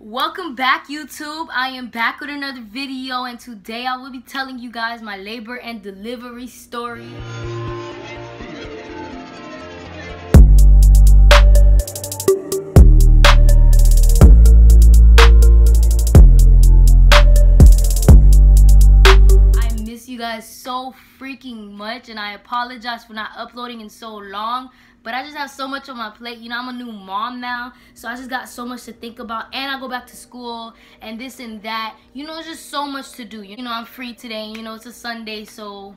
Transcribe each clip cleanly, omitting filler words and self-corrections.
Welcome back, YouTube. I am back with another video, and today I will be telling you guys my labor and delivery story. I miss you guys so freaking much, and I apologize for not uploading in so long. But I just have so much on my plate. You know, I'm a new mom now, so I just got so much to think about. And I go back to school and this and that. You know, it's just so much to do. You know, I'm free today. You know, it's a Sunday, so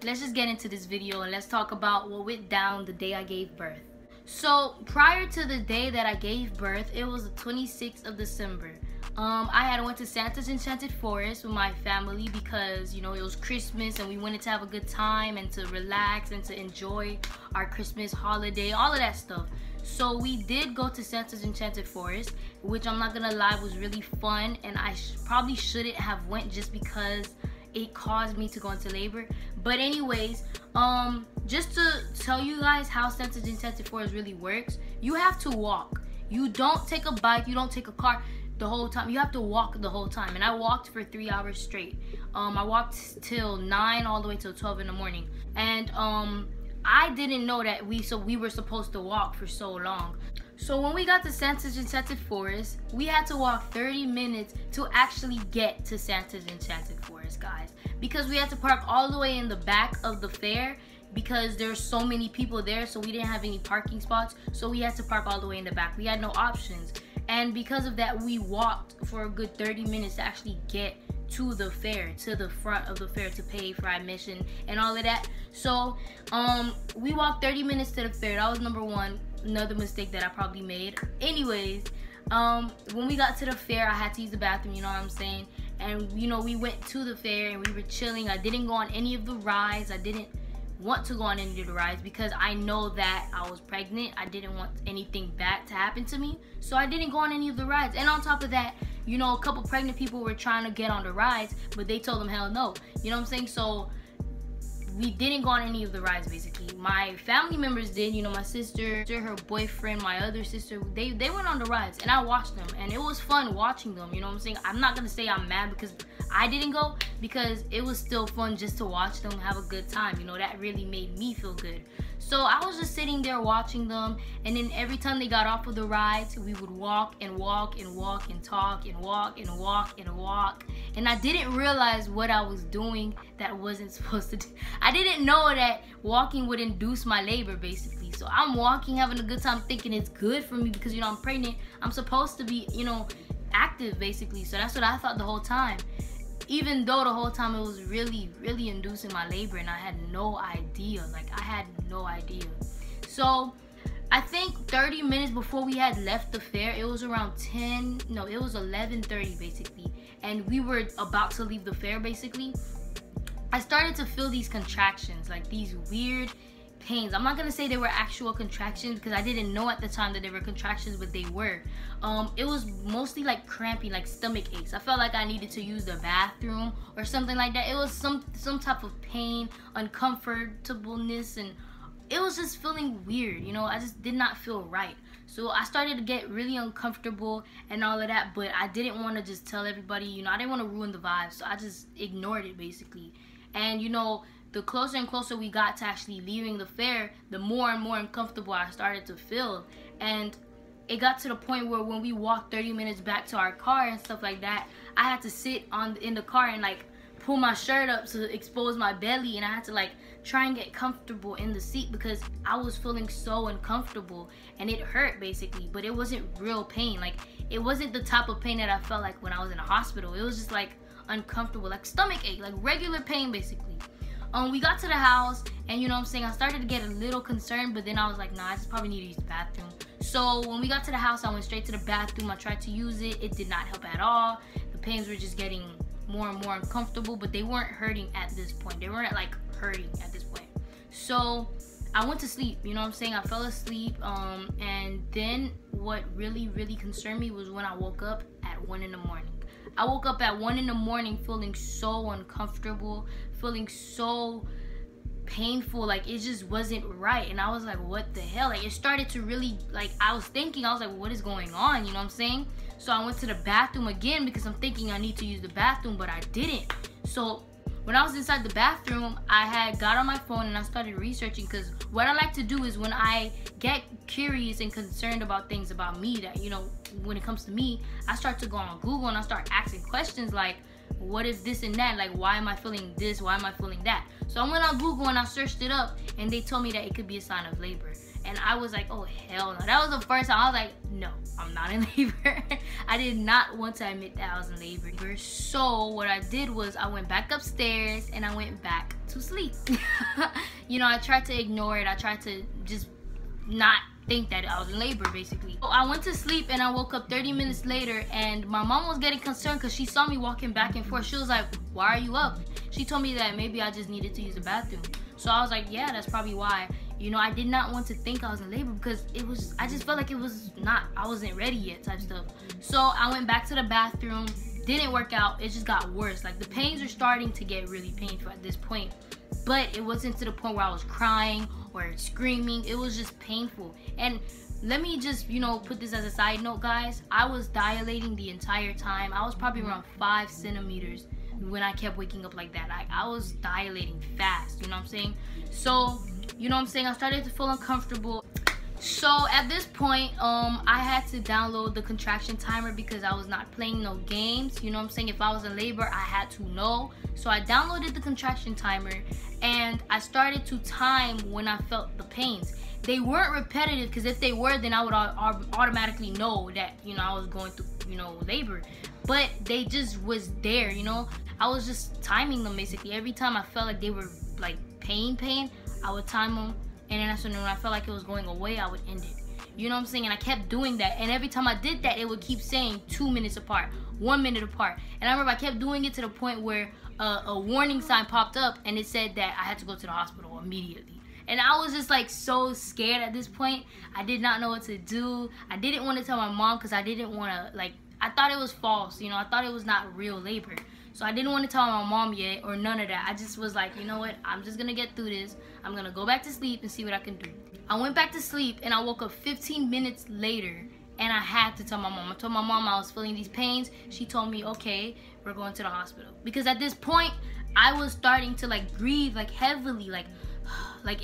let's just get into this video and let's talk about what went down the day I gave birth. So prior to the day that I gave birth, it was the 26th of December. I had went to Santa's Enchanted Forest with my family because, you know, it was Christmas and we wanted to have a good time and to relax and to enjoy our Christmas holiday, all of that stuff. So we did go to Santa's Enchanted Forest, which I'm not gonna lie was really fun, and I probably shouldn't have went just because it caused me to go into labor. But anyways, just to tell you guys how Santa's Enchanted Forest really works, you have to walk. You don't take a bike, you don't take a car the whole time. You have to walk the whole time, and I walked for 3 hours straight. I walked till 9 all the way till 12 in the morning, and I didn't know that we were supposed to walk for so long. So when we got to Santa's Enchanted Forest, we had to walk 30 minutes to actually get to Santa's Enchanted Forest, guys, because we had to park all the way in the back of the fair because there's so many people there, so we didn't have any parking spots, so we had to park all the way in the back. We had no options. And because of that, we walked for a good 30 minutes to actually get to the fair, to the front of the fair, to pay for admission and all of that. So we walked 30 minutes to the fair. That was number one, another mistake that I probably made. Anyways, when we got to the fair, I had to use the bathroom, you know what I'm saying? And you know, we went to the fair and we were chilling. I didn't go on any of the rides. I didn't want to go on any of the rides because I know that I was pregnant. I didn't want anything bad to happen to me, so I didn't go on any of the rides. And on top of that, you know, a couple pregnant people were trying to get on the rides, but they told them hell no, you know what I'm saying? So we didn't go on any of the rides. Basically, my family members did. You know, my sister, her boyfriend, my other sister, they went on the rides, and I watched them, and it was fun watching them, you know what I'm saying? I'm not gonna say I'm mad because I didn't go, because it was still fun just to watch them have a good time. You know, that really made me feel good. So I was just sitting there watching them, and then every time they got off of the rides, we would walk and walk and walk and talk and walk and walk and walk. And I didn't realize what I was doing that wasn't supposed to do. I didn't know that walking would induce my labor, basically. So I'm walking, having a good time, thinking it's good for me because, you know, I'm pregnant. I'm supposed to be, you know, active, basically. So that's what I thought the whole time. Even though the whole time it was really inducing my labor, and I had no idea. Like, I had no idea. So I think 30 minutes before we had left the fair, it was around it was 11:30 basically, and we were about to leave the fair basically. I started to feel these contractions, like these weird pains. I'm not gonna say they were actual contractions because I didn't know at the time that they were contractions, but they were. It was mostly like cramping, like stomach aches. I felt like I needed to use the bathroom or something like that. It was some type of pain, uncomfortableness, and it was just feeling weird, you know. I just did not feel right. So I started to get really uncomfortable and all of that, but I didn't want to just tell everybody, you know, I didn't want to ruin the vibe, so I just ignored it basically. And you know, the closer and closer we got to actually leaving the fair, the more and more uncomfortable I started to feel. And it got to the point where when we walked 30 minutes back to our car and stuff like that, I had to sit in the car and like pull my shirt up to expose my belly, and I had to like try and get comfortable in the seat because I was feeling so uncomfortable, and it hurt basically, but it wasn't real pain. Like, it wasn't the type of pain that I felt like when I was in a hospital. It was just like uncomfortable, like stomach ache, like regular pain basically. We got to the house, and you know what I'm saying, I started to get a little concerned, but then I was like, nah, I just probably need to use the bathroom. So when we got to the house, I went straight to the bathroom. I tried to use it. It did not help at all. The pains were just getting more and more uncomfortable, but they weren't hurting at this point. They weren't like hurting at this point. So I went to sleep, you know what I'm saying? I fell asleep, and then what really concerned me was when I woke up at 1 in the morning. I woke up at 1 in the morning feeling so uncomfortable, feeling so painful. Like, it just wasn't right. And I was like, what the hell? Like, it started to really, like, I was like, what is going on? You know what I'm saying? So I went to the bathroom again because I'm thinking I need to use the bathroom, but I didn't. So when I was inside the bathroom, I had got on my phone and I started researching, because what I like to do is when I get curious and concerned about things about me that, you know, when it comes to me, I start to go on Google and I start asking questions like, what if this and that? Like, why am I feeling this? Why am I feeling that? So I went on Google and I searched it up, and they told me that it could be a sign of labor. And I was like, oh, hell no. That was the first time I was like, no, I'm not in labor. I did not want to admit that I was in labor. So what I did was I went back upstairs and I went back to sleep. You know, I tried to ignore it. I tried to just not think that I was in labor, basically. So I went to sleep and I woke up 30 minutes later, and my mom was getting concerned because she saw me walking back and forth. She was like, why are you up? She told me that maybe I just needed to use the bathroom. So I was like, yeah, that's probably why. You know, I did not want to think I was in labor because I just felt like I wasn't ready yet type stuff. So I went back to the bathroom, didn't work out, it just got worse. Like, the pains are starting to get really painful at this point, but it wasn't to the point where I was crying or screaming. It was just painful. And let me just, you know, put this as a side note, guys. I was dilating the entire time. I was probably around 5 centimeters when I kept waking up like that. Like, I was dilating fast, you know what I'm saying? So, you know what I'm saying, I started to feel uncomfortable. So at this point, I had to download the contraction timer because I was not playing no games. You know what I'm saying? If I was in labor, I had to know. So I downloaded the contraction timer and I started to time when I felt the pains. They weren't repetitive, because if they were, then I would automatically know that, you know, I was going through, you know, labor. But they just was there, you know. I was just timing them basically. Every time I felt like they were like pain, I would time them, and then that's when I felt like it was going away, I would end it. You know what I'm saying? And I kept doing that, and every time I did that, it would keep saying 2 minutes apart, 1 minute apart. And I remember I kept doing it to the point where a warning sign popped up and it said that I had to go to the hospital immediately. And I was just like so scared at this point. I did not know what to do. I didn't want to tell my mom because I didn't want to, like, I thought it was false, you know. I thought it was not real labor. So I didn't want to tell my mom yet or none of that. I just was like, you know what? I'm just going to get through this. I'm going to go back to sleep and see what I can do. I went back to sleep and I woke up 15 minutes later and I had to tell my mom. I told my mom I was feeling these pains. She told me, okay, we're going to the hospital. Because at this point, I was starting to like breathe like heavily, like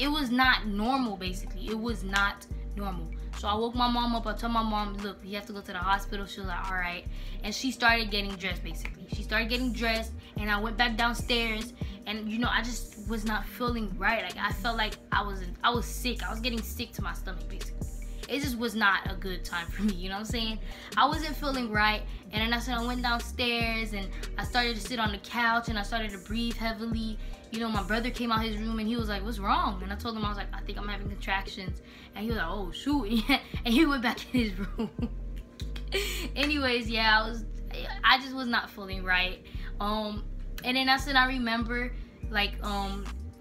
it was not normal basically. It was not normal. So I woke my mom up. I told my mom, look, you have to go to the hospital. She was like, all right. And she started getting dressed basically. She started getting dressed and I went back downstairs, and you know, I just was not feeling right. Like, I felt like I was sick. I was getting sick to my stomach basically. It just was not a good time for me, you know what I'm saying? I wasn't feeling right, and then that's when I went downstairs and I started to sit on the couch and I started to breathe heavily. You know, my brother came out his room and he was like, what's wrong? And I told him, I was like, I think I'm having contractions. And he was like, oh shoot. And he went back in his room. Anyways, yeah, I just was not feeling right. And then that's when I remember, like,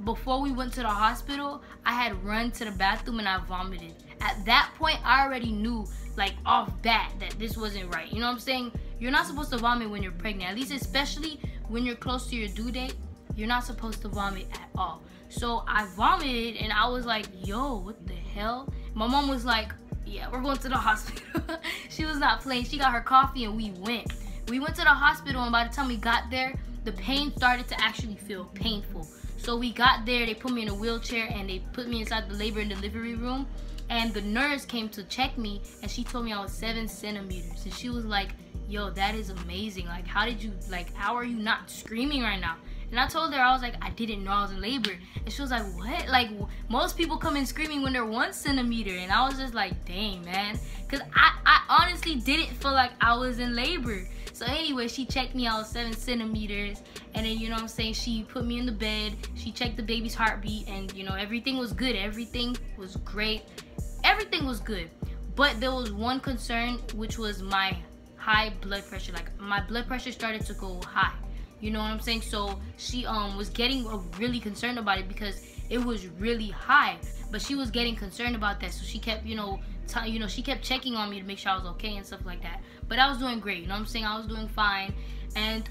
before we went to the hospital, I had run to the bathroom and I vomited. At that point, I already knew, like, off bat that this wasn't right. You know what I'm saying? You're not supposed to vomit when you're pregnant. At least especially when you're close to your due date, you're not supposed to vomit at all. So I vomited and I was like, yo, what the hell? My mom was like, yeah, we're going to the hospital. She was not playing. She got her coffee and we went. We went to the hospital, and by the time we got there, the pain started to actually feel painful. So we got there, they put me in a wheelchair and they put me inside the labor and delivery room. And the nurse came to check me and she told me I was 7 centimeters. And she was like, yo, that is amazing. Like, how are you not screaming right now? And I told her, I was like, I didn't know I was in labor. And she was like, what? Like, most people come in screaming when they're 1 centimeter. And I was just like, dang, man. Because I honestly didn't feel like I was in labor. So anyway, she checked me, I was 7 centimeters. And then, you know what I'm saying, she put me in the bed. She checked the baby's heartbeat. And, you know, everything was good. Everything was great. Everything was good. But there was one concern, which was my high blood pressure. Like, my blood pressure started to go high. You know what I'm saying? So she was getting really concerned about it because it was really high. But she was getting concerned about that. So she kept, you know, you know, she kept checking on me to make sure I was okay and stuff like that. But I was doing great, you know what I'm saying? I was doing fine. And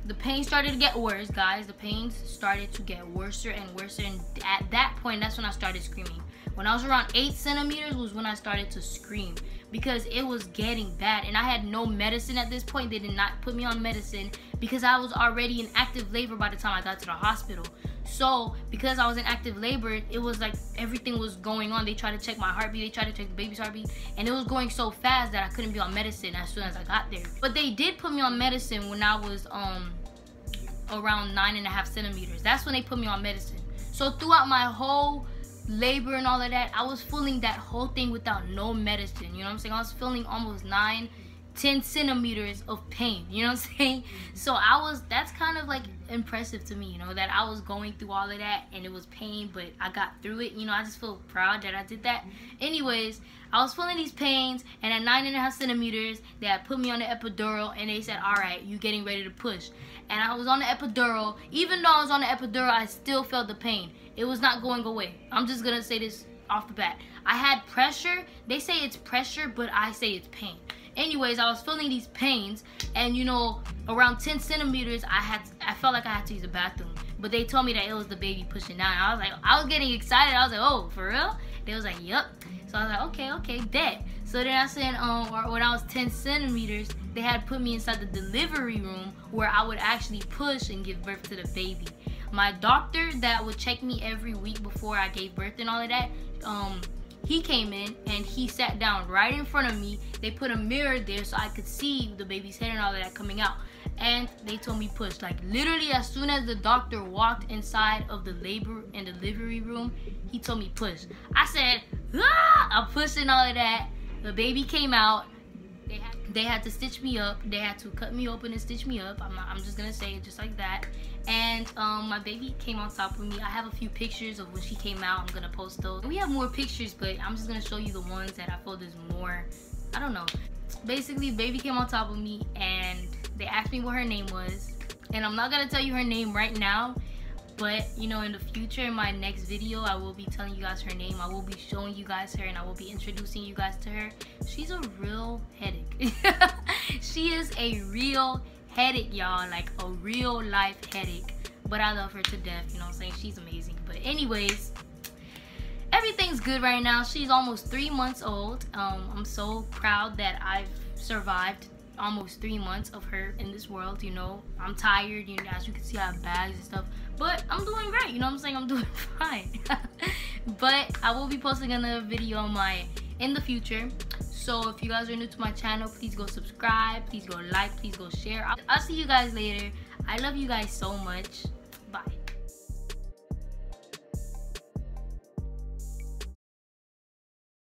the pain started to get worse, guys. The pains started to get worse and worse. And at that point, that's when I started screaming. When I was around 8 centimeters was when I started to scream, because it was getting bad. And I had no medicine at this point. They did not put me on medicine because I was already in active labor by the time I got to the hospital. So because I was in active labor, it was like everything was going on. They tried to check my heartbeat, they tried to check the baby's heartbeat, and it was going so fast that I couldn't be on medicine as soon as I got there. But they did put me on medicine when I was around 9.5 centimeters. That's when they put me on medicine. So throughout my whole labor and all of that, I was feeling that whole thing without no medicine. You know what I'm saying? I was feeling almost 10 centimeters of pain, you know what I'm saying? So that's kind of like impressive to me, you know, that I was going through all of that and it was pain, but I got through it. You know, I just feel proud that I did that. Anyways, I was feeling these pains, and at 9.5 centimeters, they had put me on the epidural, and they said, all right, you getting ready to push. And I was on the epidural. Even though I was on the epidural, I still felt the pain. It was not going away. I'm just gonna say this off the bat. I had pressure. They say it's pressure, but I say it's pain. Anyways, I was feeling these pains, and you know, around 10 centimeters, I felt like I had to use the bathroom. But they told me that it was the baby pushing down. I was getting excited. I was like, oh, for real? They was like, yup. So I was like, okay, bet. So then I said, when I was 10 centimeters, they had put me inside the delivery room where I would actually push and give birth to the baby. My doctor that would check me every week before I gave birth and all of that, he came in and he sat down right in front of me. They put a mirror there so I could see the baby's head and all of that coming out. And they told me push. Like literally as soon as the doctor walked inside of the labor and delivery room, he told me push. I said, ah! I'm pushing all of that. The baby came out. They had to stitch me up. They had to cut me open and stitch me up. I'm just gonna say it just like that. And my baby came on top of me. I have a few pictures of when she came out. I'm gonna post those. We have more pictures, but I'm just gonna show you the ones that I feel there's more. I don't know. Basically, baby came on top of me, and they asked me what her name was. And I'm not gonna tell you her name right now, but you know, in the future, in my next video, I will be telling you guys her name. I will be showing you guys her, and I will be introducing you guys to her. She's a real headache. She is a real headache, y'all, like a real life headache. But I love her to death, you know what I'm saying? She's amazing. But anyways, everything's good right now. She's almost 3 months old. I'm so proud that I've survived almost 3 months of her in this world. You know, I'm tired, you know, as you can see, I have bags and stuff, but I'm doing great, you know what I'm saying? I'm doing fine. But I will be posting another video in the future. So if you guys are new to my channel, please go subscribe, please go like, please go share. I'll see you guys later. I love you guys so much.